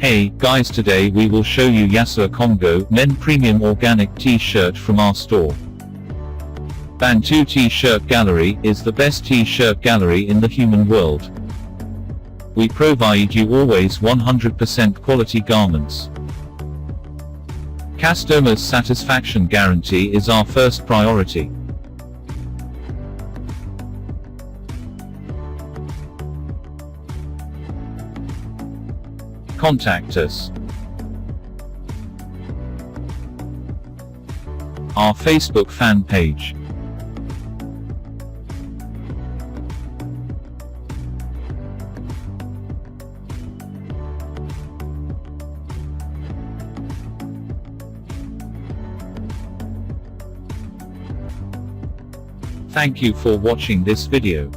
Hey guys, today we will show you Yissayah Kongo Men Premium Organic T-shirt from our store. Bantu T-shirt Gallery is the best T-shirt gallery in the human world. We provide you always 100% quality garments. Customer's satisfaction guarantee is our first priority. Contact us. Our Facebook fan page. Thank you for watching this video.